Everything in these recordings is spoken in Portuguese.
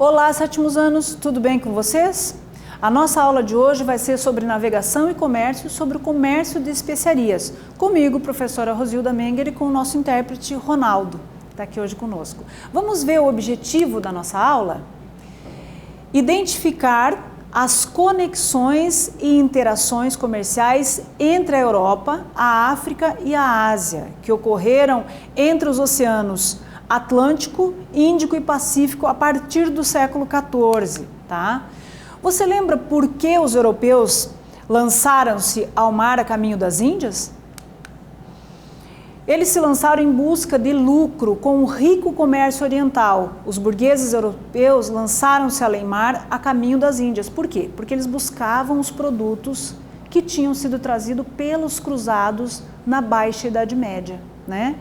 Olá, sétimos anos, tudo bem com vocês? A nossa aula de hoje vai ser sobre navegação e comércio, sobre o comércio de especiarias. Comigo, professora Rosilda Menger, e com o nosso intérprete Ronaldo, que está aqui hoje conosco. Vamos ver o objetivo da nossa aula? Identificar as conexões e interações comerciais entre a Europa, a África e a Ásia, que ocorreram entre os oceanos Atlântico, Índico e Pacífico a partir do século XIV, tá? Você lembra por que os europeus lançaram-se ao mar a caminho das Índias? Eles se lançaram em busca de lucro com o rico comércio oriental. Os burgueses europeus lançaram-se além mar a caminho das Índias. Por quê? Porque eles buscavam os produtos que tinham sido trazidos pelos cruzados na Baixa Idade Média, né?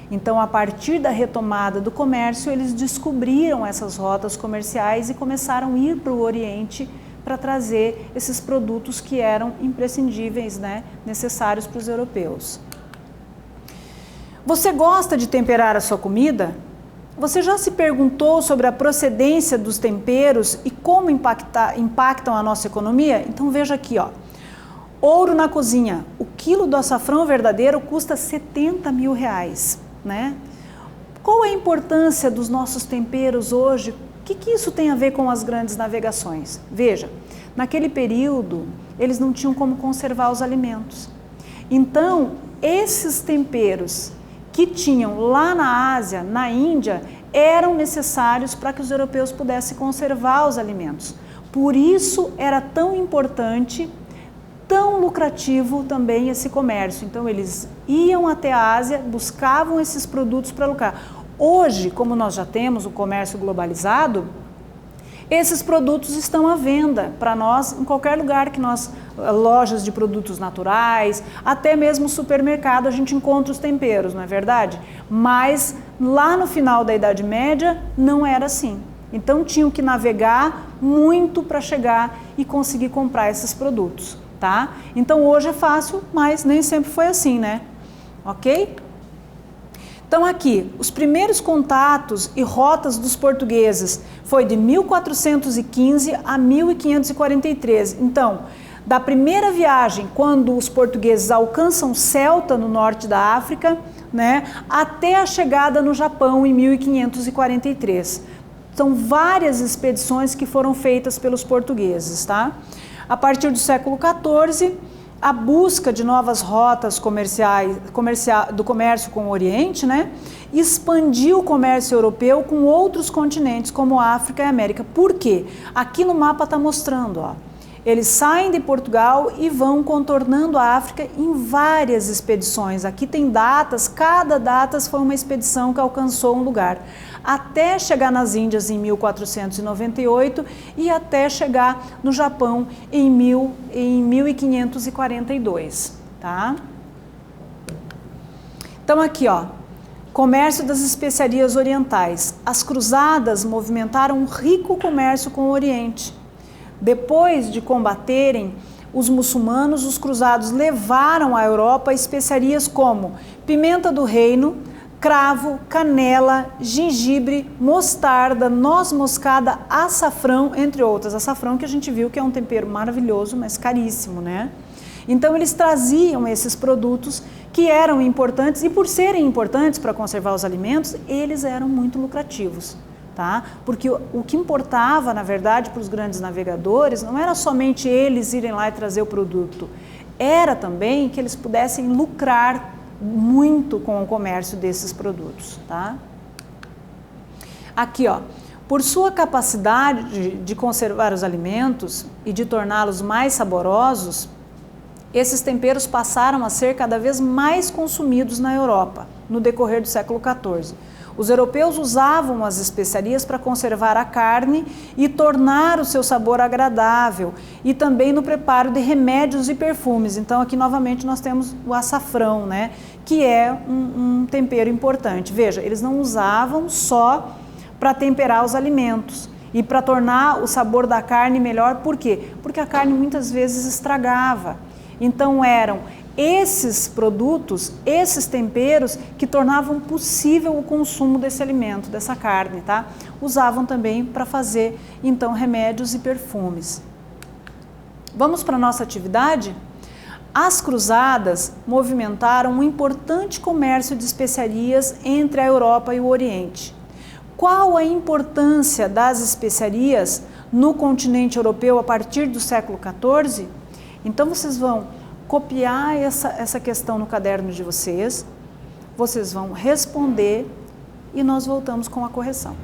Então, a partir da retomada do comércio, eles descobriram essas rotas comerciais e começaram a ir para o Oriente para trazer esses produtos que eram imprescindíveis, né, necessários para os europeus. Você gosta de temperar a sua comida? Você já se perguntou sobre a procedência dos temperos e como impactam a nossa economia? Então veja aqui, ó. Ouro na cozinha. O quilo do açafrão verdadeiro custa R$70 mil, né? Qual é a importância dos nossos temperos hoje? O que isso tem a ver com as grandes navegações? Veja, naquele período eles não tinham como conservar os alimentos. Então, esses temperos que tinham lá na Ásia, na Índia, eram necessários para que os europeus pudessem conservar os alimentos. Por isso era tão importante, tão lucrativo também esse comércio. Então eles iam até a Ásia, buscavam esses produtos para lucrar. Hoje, como nós já temos o comércio globalizado, esses produtos estão à venda para nós em qualquer lugar que nós, lojas de produtos naturais, até mesmo supermercado, a gente encontra os temperos, não é verdade? Mas lá no final da Idade Média não era assim. Então tinham que navegar muito para chegar e conseguir comprar esses produtos, tá? Então hoje é fácil, mas nem sempre foi assim, né? Ok? Então aqui, os primeiros contatos e rotas dos portugueses foi de 1415 a 1543. Então, da primeira viagem, quando os portugueses alcançam Celta, no norte da África, né, até a chegada no Japão em 1543. São várias expedições que foram feitas pelos portugueses, tá? A partir do século XIV, a busca de novas rotas do comércio com o Oriente, né, expandiu o comércio europeu com outros continentes, como África e América. Por quê? Aqui no mapa está mostrando, ó. Eles saem de Portugal e vão contornando a África em várias expedições. Aqui tem datas, cada data foi uma expedição que alcançou um lugar. Até chegar nas Índias em 1498 e até chegar no Japão em 1542, tá? Então aqui, ó, comércio das especiarias orientais. As cruzadas movimentaram um rico comércio com o Oriente. Depois de combaterem os muçulmanos, os cruzados levaram à Europa especiarias como pimenta do reino, cravo, canela, gengibre, mostarda, noz moscada, açafrão, entre outras. Açafrão que a gente viu que é um tempero maravilhoso, mas caríssimo, né? Então eles traziam esses produtos que eram importantes e por serem importantes para conservar os alimentos, eles eram muito lucrativos. Tá? Porque o que importava, na verdade, para os grandes navegadores não era somente eles irem lá e trazer o produto, era também que eles pudessem lucrar muito com o comércio desses produtos. Tá? Aqui, ó, por sua capacidade de conservar os alimentos e de torná-los mais saborosos, esses temperos passaram a ser cada vez mais consumidos na Europa, no decorrer do século XIV. Os europeus usavam as especiarias para conservar a carne e tornar o seu sabor agradável e também no preparo de remédios e perfumes. Então aqui novamente nós temos o açafrão, né, que é um tempero importante. Veja, eles não usavam só para temperar os alimentos e para tornar o sabor da carne melhor. Por quê? Porque a carne muitas vezes estragava. Então eram esses produtos, esses temperos que tornavam possível o consumo desse alimento, dessa carne, tá? Usavam também para fazer, então, remédios e perfumes. Vamos para a nossa atividade? As cruzadas movimentaram um importante comércio de especiarias entre a Europa e o Oriente. Qual a importância das especiarias no continente europeu a partir do século XIV? Então, vocês vão copiar essa questão no caderno de vocês, vocês vão responder e nós voltamos com a correção.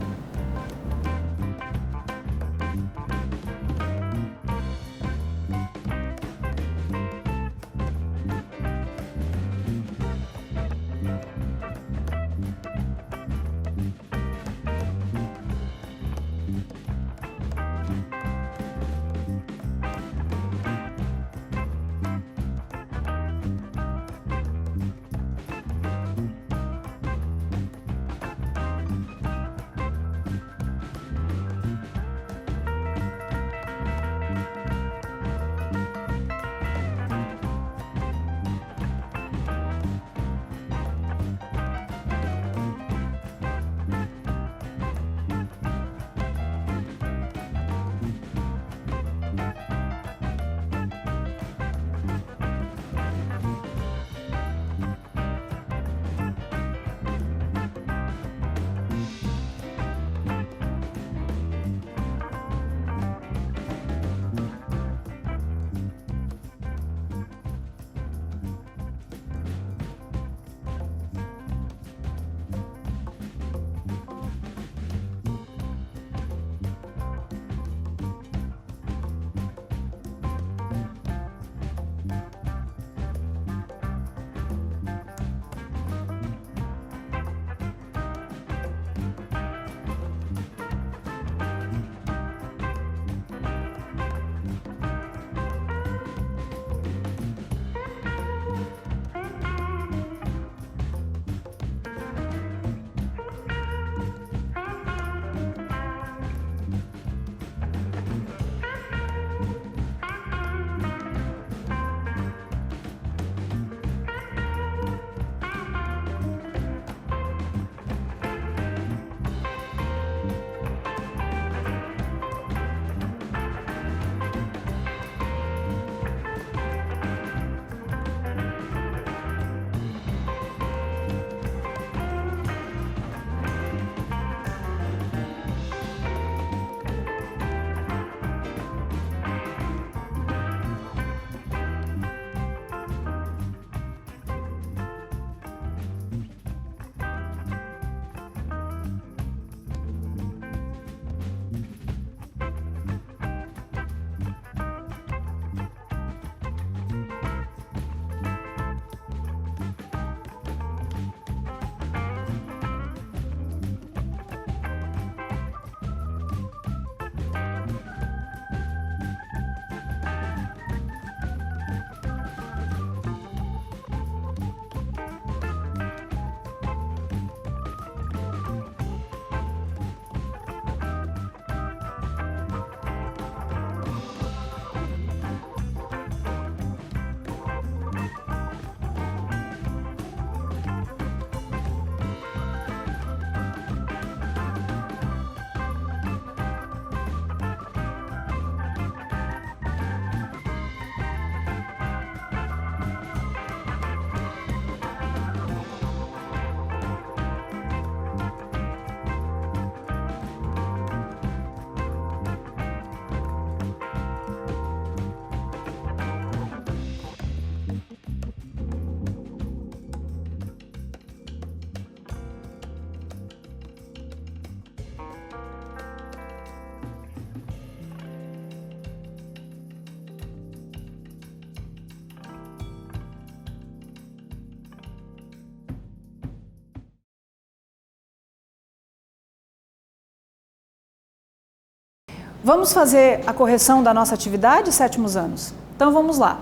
Vamos fazer a correção da nossa atividade, sétimos anos? Então vamos lá.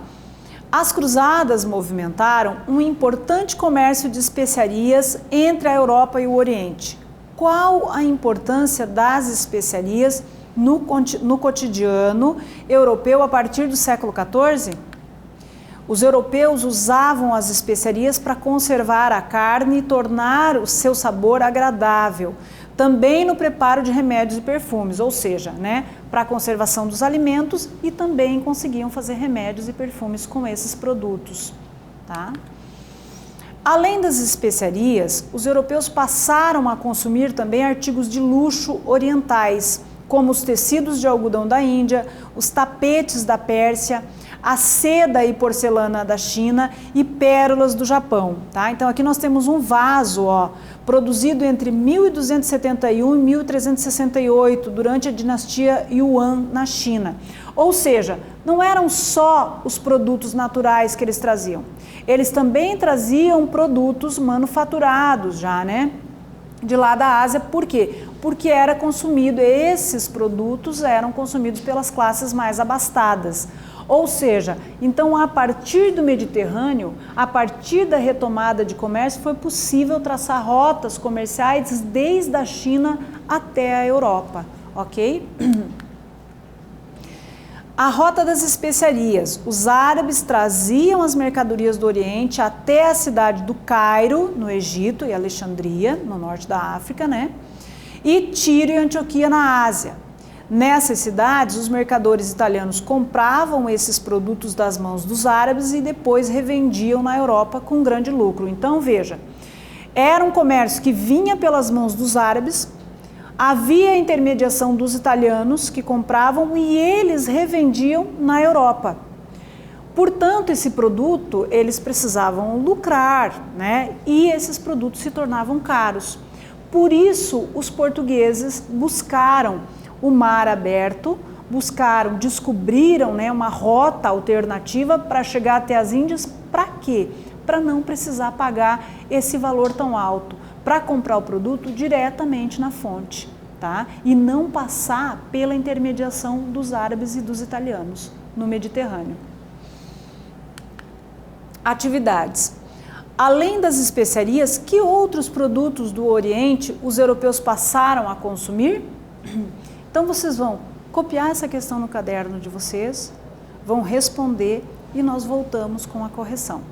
As cruzadas movimentaram um importante comércio de especiarias entre a Europa e o Oriente. Qual a importância das especiarias no cotidiano europeu a partir do século XIV? Os europeus usavam as especiarias para conservar a carne e tornar o seu sabor agradável. Também no preparo de remédios e perfumes, ou seja, para a conservação dos alimentos, e também conseguiam fazer remédios e perfumes com esses produtos. Tá? Além das especiarias, os europeus passaram a consumir também artigos de luxo orientais, como os tecidos de algodão da Índia, os tapetes da Pérsia, a seda e porcelana da China e pérolas do Japão. Tá? Então aqui nós temos um vaso, produzido entre 1271 e 1368, durante a dinastia Yuan na China. Ou seja, não eram só os produtos naturais que eles traziam. Eles também traziam produtos manufaturados já, de lá da Ásia. Por quê? Porque era consumido, esses produtos eram consumidos pelas classes mais abastadas. Ou seja, então a partir do Mediterrâneo, a partir da retomada de comércio, foi possível traçar rotas comerciais desde a China até a Europa, ok? A rota das especiarias. Os árabes traziam as mercadorias do Oriente até a cidade do Cairo, no Egito, e Alexandria, no norte da África, e Tiro e Antioquia, na Ásia. Nessas cidades, os mercadores italianos compravam esses produtos das mãos dos árabes e depois revendiam na Europa com grande lucro. Então, veja, era um comércio que vinha pelas mãos dos árabes, havia a intermediação dos italianos que compravam e eles revendiam na Europa. Portanto, esse produto, eles precisavam lucrar, e esses produtos se tornavam caros. Por isso, os portugueses buscaram o mar aberto, descobriram uma rota alternativa para chegar até as Índias. Para quê? Para não precisar pagar esse valor tão alto, para comprar o produto diretamente na fonte, tá? E não passar pela intermediação dos árabes e dos italianos no Mediterrâneo. Atividades. Além das especiarias, que outros produtos do Oriente os europeus passaram a consumir? Então vocês vão copiar essa questão no caderno de vocês, vão responder e nós voltamos com a correção.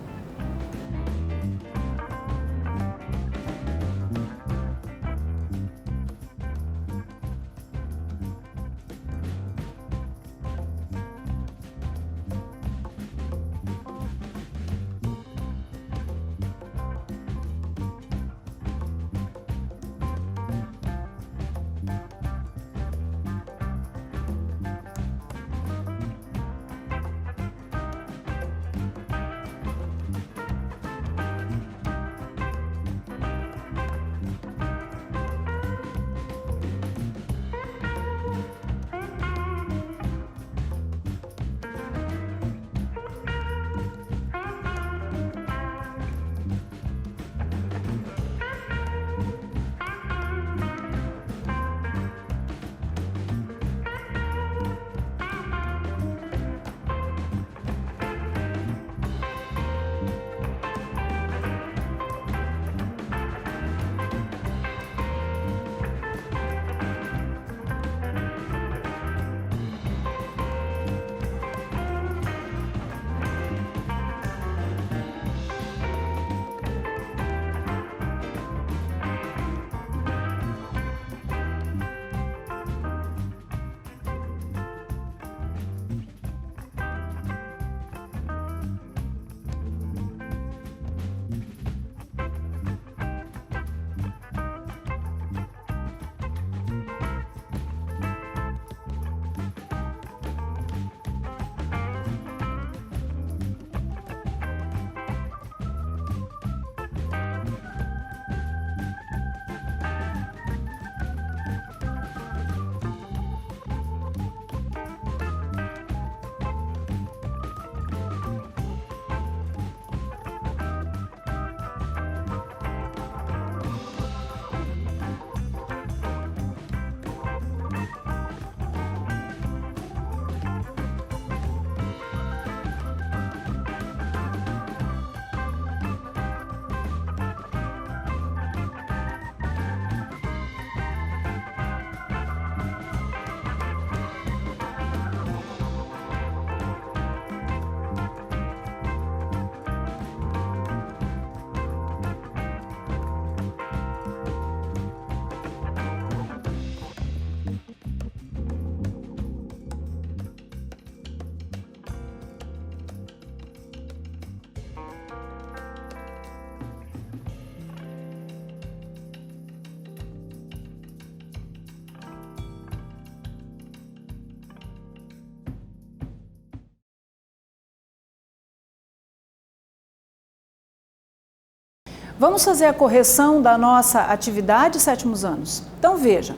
Vamos fazer a correção da nossa atividade sétimos anos. Então veja,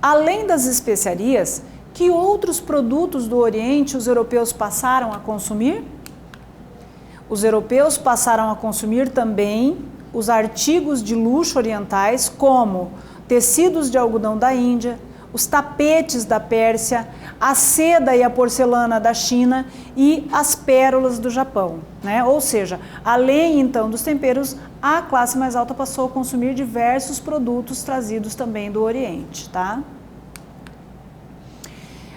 além das especiarias, que outros produtos do Oriente os europeus passaram a consumir? Os europeus passaram a consumir também os artigos de luxo orientais, como tecidos de algodão da Índia, os tapetes da Pérsia, a seda e a porcelana da China e as pérolas do Japão, né? Ou seja, além então dos temperos, a classe mais alta passou a consumir diversos produtos trazidos também do Oriente, tá?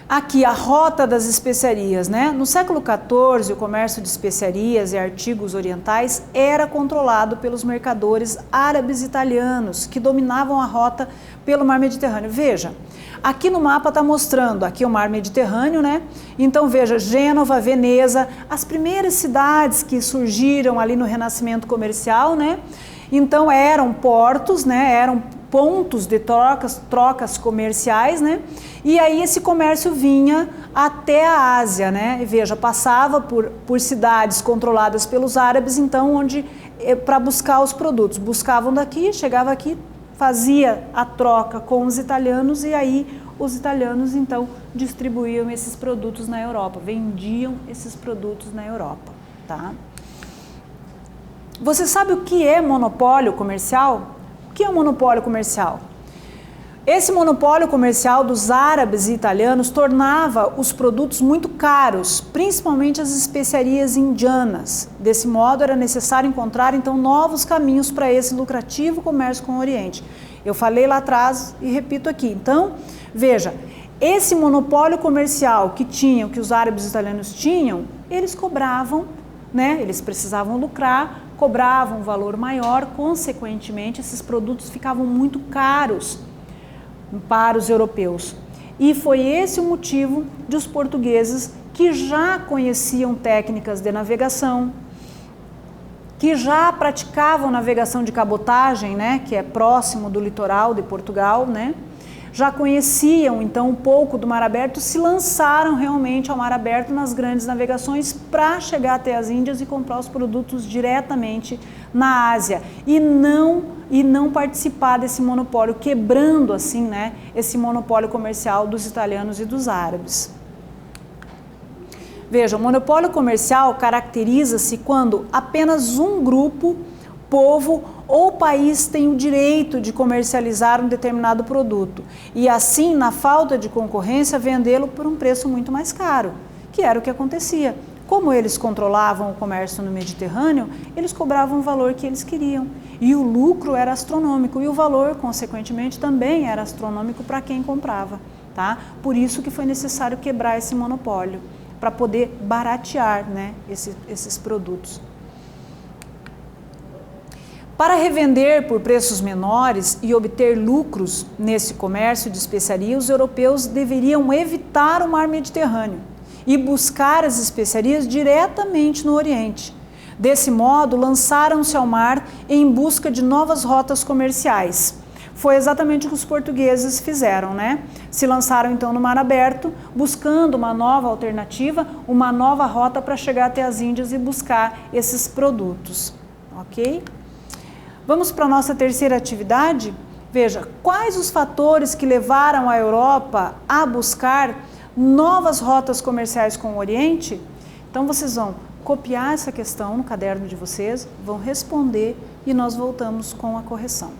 Aqui a rota das especiarias, né? No século XIV, o comércio de especiarias e artigos orientais era controlado pelos mercadores árabes italianos, que dominavam a rota pelo mar Mediterrâneo. Veja, aqui no mapa está mostrando, aqui o mar Mediterrâneo, né? Então veja, Gênova, Veneza, as primeiras cidades que surgiram ali no Renascimento comercial, né? Então eram portos, né? Eram pontos de trocas comerciais, né? E aí esse comércio vinha até a Ásia, né? E veja, passava por cidades controladas pelos árabes, então onde para buscar os produtos, buscavam daqui, chegava aqui, fazia a troca com os italianos e aí os italianos então distribuíam esses produtos na Europa, vendiam esses produtos na Europa, tá? Você sabe o que é monopólio comercial? O que é um monopólio comercial? Esse monopólio comercial dos árabes e italianos tornava os produtos muito caros, principalmente as especiarias indianas. Desse modo, era necessário encontrar então novos caminhos para esse lucrativo comércio com o Oriente. Eu falei lá atrás e repito aqui. Então, veja, esse monopólio comercial que os árabes e italianos tinham, eles cobravam, né? Eles precisavam lucrar, cobravam um valor maior, consequentemente esses produtos ficavam muito caros para os europeus. E foi esse o motivo dos portugueses, que já conheciam técnicas de navegação, que já praticavam navegação de cabotagem, né, que é próximo do litoral de Portugal, né, já conheciam então um pouco do mar aberto, se lançaram realmente ao mar aberto nas grandes navegações para chegar até as Índias e comprar os produtos diretamente na Ásia e não participar desse monopólio, quebrando assim, né, esse monopólio comercial dos italianos e dos árabes. Veja, o monopólio comercial caracteriza-se quando apenas um grupo, povo ou país tem o direito de comercializar um determinado produto e assim, na falta de concorrência, vendê-lo por um preço muito mais caro, que era o que acontecia. Como eles controlavam o comércio no Mediterrâneo, eles cobravam o valor que eles queriam e o lucro era astronômico e o valor, consequentemente, também era astronômico para quem comprava, tá? Por isso que foi necessário quebrar esse monopólio, para poder baratear, né, esses produtos. Para revender por preços menores e obter lucros nesse comércio de especiaria, os europeus deveriam evitar o mar Mediterrâneo e buscar as especiarias diretamente no Oriente. Desse modo, lançaram-se ao mar em busca de novas rotas comerciais. Foi exatamente o que os portugueses fizeram, né? Se lançaram então no mar aberto, buscando uma nova alternativa, uma nova rota para chegar até as Índias e buscar esses produtos, ok? Vamos para a nossa terceira atividade? Veja, quais os fatores que levaram a Europa a buscar novas rotas comerciais com o Oriente? Então vocês vão copiar essa questão no caderno de vocês, vão responder e nós voltamos com a correção.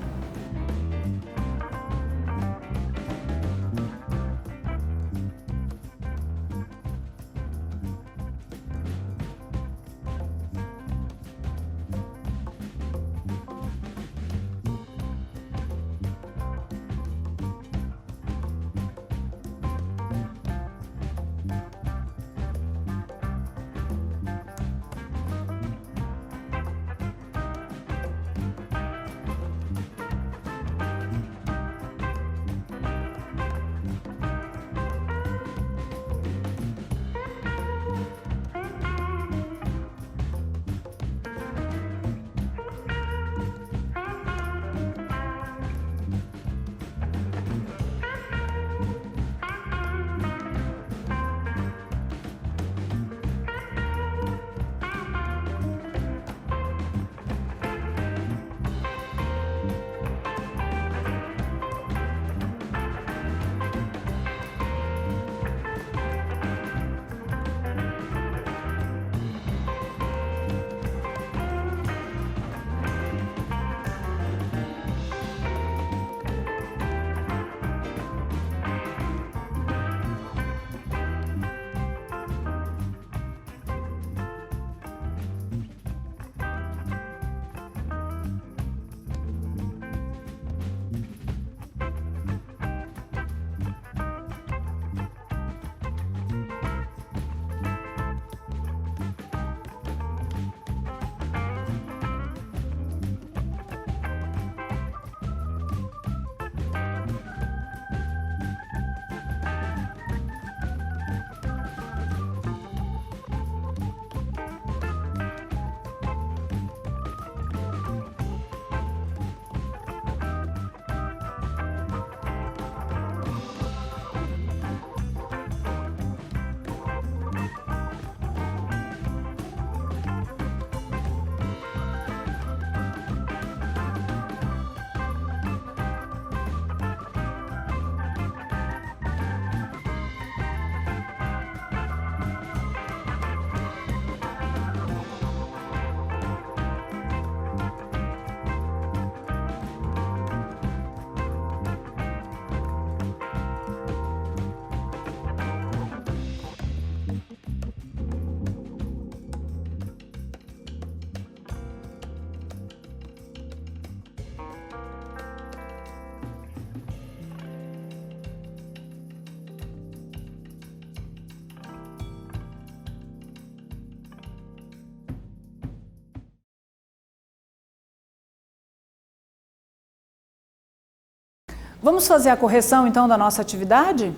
Vamos fazer a correção então da nossa atividade?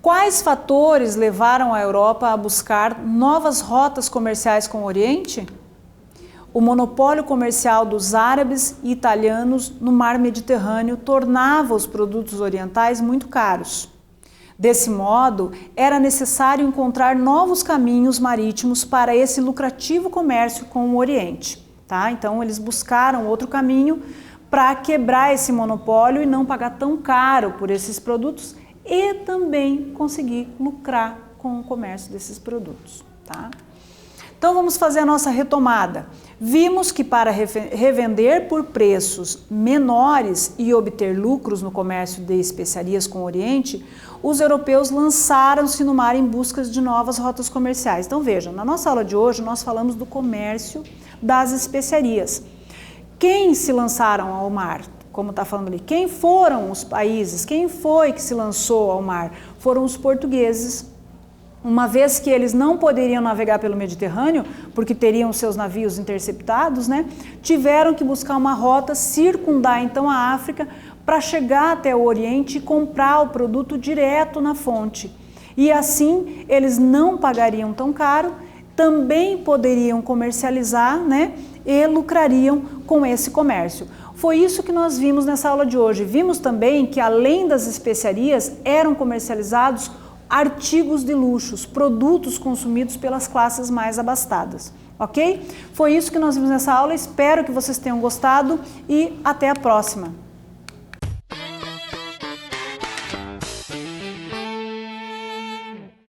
Quais fatores levaram a Europa a buscar novas rotas comerciais com o Oriente? O monopólio comercial dos árabes e italianos no mar Mediterrâneo tornava os produtos orientais muito caros. Desse modo, era necessário encontrar novos caminhos marítimos para esse lucrativo comércio com o Oriente. Tá? Então, eles buscaram outro caminho para quebrar esse monopólio e não pagar tão caro por esses produtos e também conseguir lucrar com o comércio desses produtos. Tá? Então, vamos fazer a nossa retomada. Vimos que para revender por preços menores e obter lucros no comércio de especiarias com o Oriente, os europeus lançaram-se no mar em busca de novas rotas comerciais. Então vejam, na nossa aula de hoje nós falamos do comércio das especiarias. Quem se lançaram ao mar? Como está falando ali, quem foram os países? Quem foi que se lançou ao mar? Foram os portugueses. Uma vez que eles não poderiam navegar pelo Mediterrâneo, porque teriam seus navios interceptados, né, tiveram que buscar uma rota, circundar então a África para chegar até o Oriente e comprar o produto direto na fonte. E assim eles não pagariam tão caro, também poderiam comercializar, né, e lucrariam com esse comércio. Foi isso que nós vimos nessa aula de hoje. Vimos também que além das especiarias eram comercializados artigos de luxos, produtos consumidos pelas classes mais abastadas, ok? Foi isso que nós vimos nessa aula, espero que vocês tenham gostado e até a próxima!